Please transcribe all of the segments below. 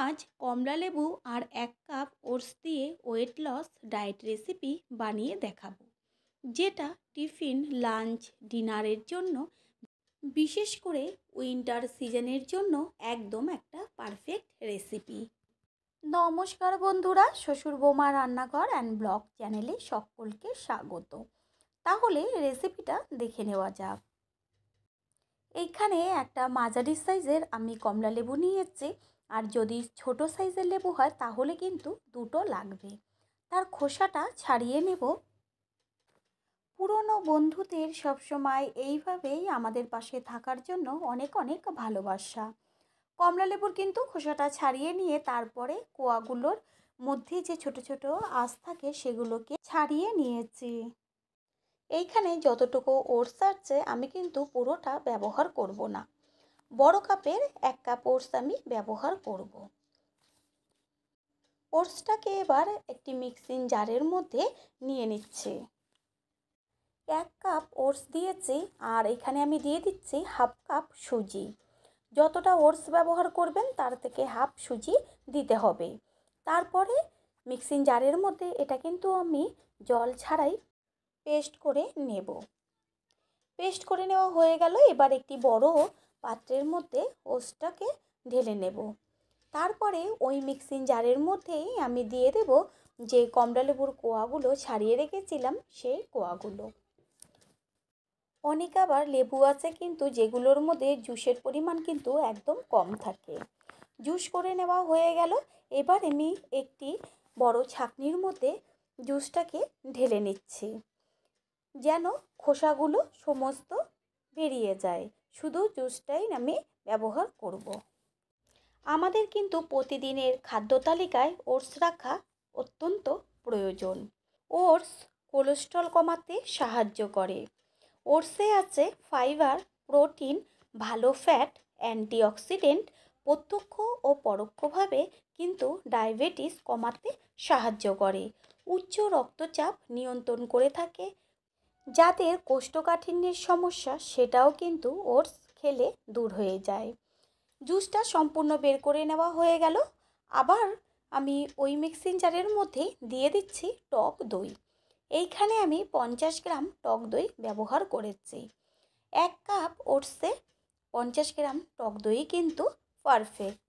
আজ কমলা লেবু আর 1 cup oats দিয়ে ওয়েট লস ডায়েট রেসিপি বানিয়ে দেখাবো, যেটা টিফিন, লাঞ্চ, ডিনারের জন্য, বিশেষ করে উইন্টার সিজনের জন্য একদম একটা পারফেক্ট রেসিপি। নমস্কার বন্ধুরা, শ্বশুর বৌমা রান্নাঘর অ্যান্ড ব্লগ চ্যানেলে সকলকে স্বাগত। তাহলে রেসিপিটা দেখে নেওয়া যাক। এইখানে একটা মাঝারি সাইজের আমি কমলা লেবু নিয়েছি, আর যদি ছোট সাইজের লেবু হয় তাহলে কিন্তু দুটো লাগবে। তার খোসাটা ছাড়িয়ে নেব। পুরনো বন্ধুদের সবসময় এইভাবেই আমাদের পাশে থাকার জন্য অনেক অনেক ভালোবাসা। কমলা লেবুর কিন্তু খোসাটা ছাড়িয়ে নিয়ে তারপরে কোয়াগুলোর মধ্যে যে ছোট ছোট আঁশ থাকে সেগুলোকে ছাড়িয়ে নিয়েছি। এইখানে যতটুকু ওটস আছে আমি কিন্তু পুরোটা ব্যবহার করব না, বড় কাপের 1 কাপ ওটস আমি ব্যবহার করব। ওটসটাকে এবার একটি মিক্সিং জারের মধ্যে নিয়ে নিচ্ছি। 1 কাপ ওটস দিয়েছি, আর এখানে আমি দিয়ে দিচ্ছি হাফ কাপ সুজি। যতটা ওটস ব্যবহার করবেন তার থেকে হাফ সুজি দিতে হবে। তারপরে মিক্সিং জারের মধ্যে এটা কিন্তু আমি জল ছাড়াই পেস্ট করে নেব। পেস্ট করে নেওয়া হয়ে গেল। এবার একটি বড় পাত্রের মধ্যে ওটসটাকে ঢেলে নেব। তারপরে ওই মিক্সিং জারের মধ্যেই আমি দিয়ে দেব যে কমলা লেবুর কোয়াগুলো ছাড়িয়ে রেখেছিলাম সেই কোয়াগুলো। অনেক আবার লেবু আছে কিন্তু যেগুলোর মধ্যে জুসের পরিমাণ কিন্তু একদম কম থাকে। জুস করে নেওয়া হয়ে গেল। এবার আমি একটি বড় ছাঁকনির মধ্যে জুসটাকে ঢেলে নিচ্ছি, যেন খোসাগুলো সমস্ত বেরিয়ে যায়। শুধু জুসটাই আমি ব্যবহার করব। আমাদের কিন্তু প্রতিদিনের খাদ্য তালিকায় ওটস রাখা অত্যন্ত প্রয়োজন। ওটস কোলেস্ট্রল কমাতে সাহায্য করে। ওটসে আছে ফাইবার, প্রোটিন, ভালো ফ্যাট, অ্যান্টিঅক্সিডেন্ট, প্রত্যক্ষ ও পরোক্ষভাবে কিন্তু ডায়াবেটিস কমাতে সাহায্য করে। উচ্চ রক্তচাপ নিয়ন্ত্রণ করে থাকে। যাদের কোষ্ঠকাঠিন্যের সমস্যা সেটাও কিন্তু ওটস খেলে দূর হয়ে যায়। জুসটা সম্পূর্ণ বের করে নেওয়া হয়ে গেল। আবার আমি ওই মিক্সিং জারের মধ্যে দিয়ে দিচ্ছি টক দই। এইখানে আমি 50 গ্রাম টক দই ব্যবহার করেছি। 1 কাপ ওটসে 50 গ্রাম টক দই কিন্তু পারফেক্ট।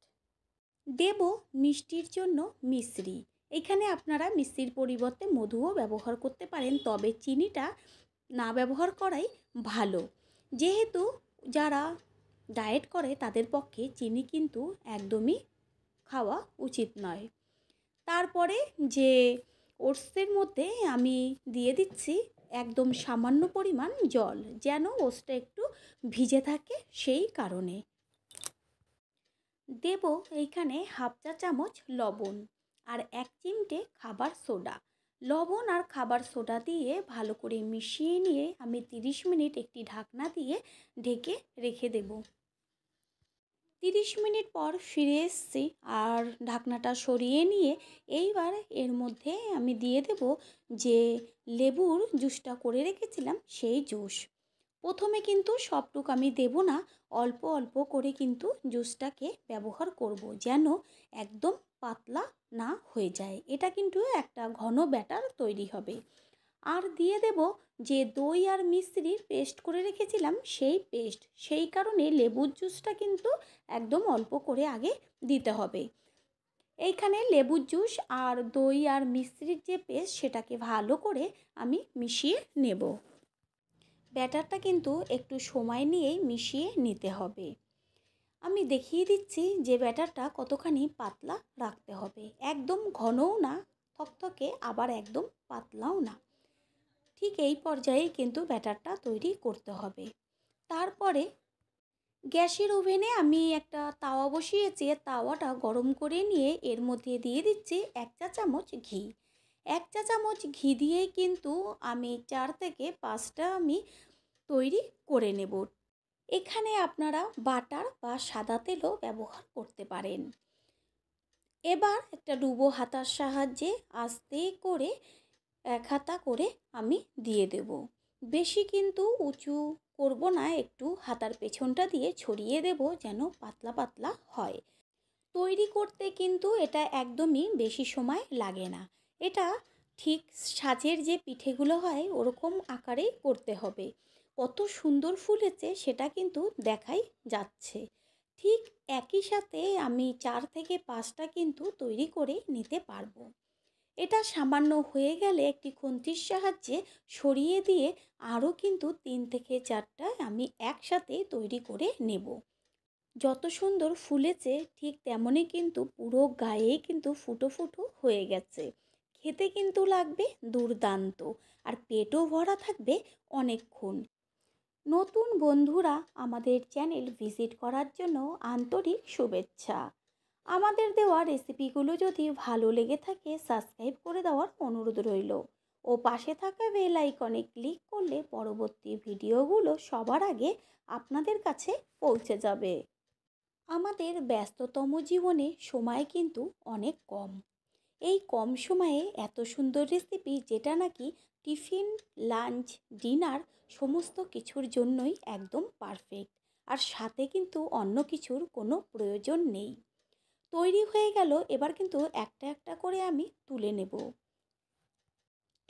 দেব মিষ্টির জন্য মিশ্রি। এখানে আপনারা মিষ্টির পরিবর্তে মধুও ব্যবহার করতে পারেন, তবে চিনিটা না ব্যবহার করাই ভালো, যেহেতু যারা ডায়েট করে তাদের পক্ষে চিনি কিন্তু একদমই খাওয়া উচিত নয়। তারপরে যে ওটসের মধ্যে আমি দিয়ে দিচ্ছি একদম সামান্য পরিমাণ জল, যেন ওটসটা একটু ভিজে থাকে সেই কারণে। দেব এইখানে হাফ চা চামচ লবণ আর 1 চিমটে খাবার সোডা। লবণ আর খাবার সোডা দিয়ে ভালো করে মিশিয়ে নিয়ে আমি 30 মিনিট একটি ঢাকনা দিয়ে ঢেকে রেখে দেব। 30 মিনিট পর ফিরে এসেছি, আর ঢাকনাটা সরিয়ে নিয়ে এইবার এর মধ্যে আমি দিয়ে দেব যে লেবুর জুসটা করে রেখেছিলাম সেই জুস। প্রথমে কিন্তু সবটুকু আমি দেব না, অল্প অল্প করে কিন্তু জুসটাকে ব্যবহার করব, যেন একদম পাতলা না হয়ে যায়। এটা কিন্তু একটা ঘন ব্যাটার তৈরি হবে। আর দিয়ে দেব যে দই আর মিশ্রি পেস্ট করে রেখেছিলাম সেই পেস্ট। সেই কারণে লেবুর জুসটা কিন্তু একদম অল্প করে আগে দিতে হবে। এইখানে লেবুর জুস আর দই আর মিশ্রির যে পেস্ট সেটাকে ভালো করে আমি মিশিয়ে নেব। ব্যাটারটা কিন্তু একটু সময় নিয়েই মিশিয়ে নিতে হবে। আমি দেখিয়ে দিচ্ছি যে ব্যাটারটা কতখানি পাতলা রাখতে হবে, একদম ঘনও না, থকথকে আবার একদম পাতলাও না। ঠিক এই পর্যায়ে কিন্তু ব্যাটারটা তৈরি করতে হবে। তারপরে গ্যাসের ওভেনে আমি একটা তাওয়া বসিয়েছি। তাওয়াটা গরম করে নিয়ে এর মধ্যে দিয়ে দিচ্ছি 1 চা চামচ ঘি। 1 চা চামচ ঘি দিয়েই কিন্তু আমি 4 থেকে 5টা আমি তৈরি করে নেব। এখানে আপনারা বাটার বা সাদা তেলও ব্যবহার করতে পারেন। এবার একটা ডুবো হাতার সাহায্যে আস্তে করে 1 হাতা করে আমি দিয়ে দেব। বেশি কিন্তু উঁচু করব না, একটু হাতার পেছনটা দিয়ে ছড়িয়ে দেব যেন পাতলা পাতলা হয়। তৈরি করতে কিন্তু এটা একদমই বেশি সময় লাগে না। এটা ঠিক সাজের যে পিঠেগুলো হয় ওরকম আকারেই করতে হবে। কত সুন্দর ফুলেছে সেটা কিন্তু দেখাই যাচ্ছে। ঠিক একই সাথে আমি 4 থেকে 5টা কিন্তু তৈরি করে নিতে পারবো। এটা সামান্য হয়ে গেলে একটি খুন্তির সাহায্যে সরিয়ে দিয়ে আরও কিন্তু 3 থেকে 4টা আমি একসাথে তৈরি করে নেব। যত সুন্দর ফুলেছে ঠিক তেমনই কিন্তু পুরো গায়েই কিন্তু ফুটো ফুটো হয়ে গেছে। খেতে কিন্তু লাগবে দুর্দান্ত, আর পেটও ভরা থাকবে অনেকক্ষণ। নতুন বন্ধুরা আমাদের চ্যানেল ভিজিট করার জন্য আন্তরিক শুভেচ্ছা। আমাদের দেওয়া রেসিপিগুলো যদি ভালো লেগে থাকে সাবস্ক্রাইব করে দেওয়ার অনুরোধ রইল, ও পাশে থাকা বেল আইকনে ক্লিক করলে পরবর্তী ভিডিওগুলো সবার আগে আপনাদের কাছে পৌঁছে যাবে। আমাদের ব্যস্ততম জীবনে সময় কিন্তু অনেক কম। এই কম সময়ে এত সুন্দর রেসিপি, যেটা নাকি টিফিন, লাঞ্চ, ডিনার সমস্ত কিছুর জন্যই একদম পারফেক্ট, আর সাথে কিন্তু অন্য কিছুর কোনো প্রয়োজন নেই। তৈরি হয়ে গেল, এবার কিন্তু একটা একটা করে আমি তুলে নেব।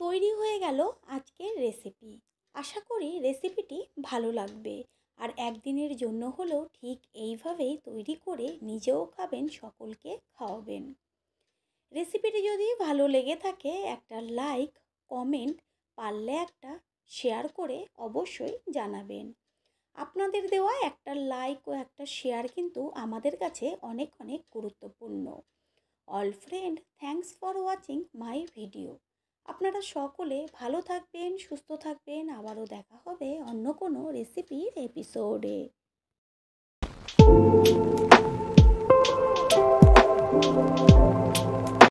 তৈরি হয়ে গেল আজকের রেসিপি। আশা করি রেসিপিটি ভালো লাগবে, আর একদিনের জন্য হলেও ঠিক এইভাবেই তৈরি করে নিজেও খাবেন, সকলকে খাওয়াবেন। রেসিপিটি যদি ভালো লেগে থাকে একটা লাইক, কমেন্ট, পারলে একটা শেয়ার করে অবশ্যই জানাবেন। আপনাদের দেওয়া একটা লাইক ও একটা শেয়ার কিন্তু আমাদের কাছে অনেক অনেক গুরুত্বপূর্ণ। All friend, thanks for watching my video. আপনারা সকলে ভালো থাকবেন, সুস্থ থাকবেন। আবারও দেখা হবে অন্য কোনো রেসিপির এপিসোডে।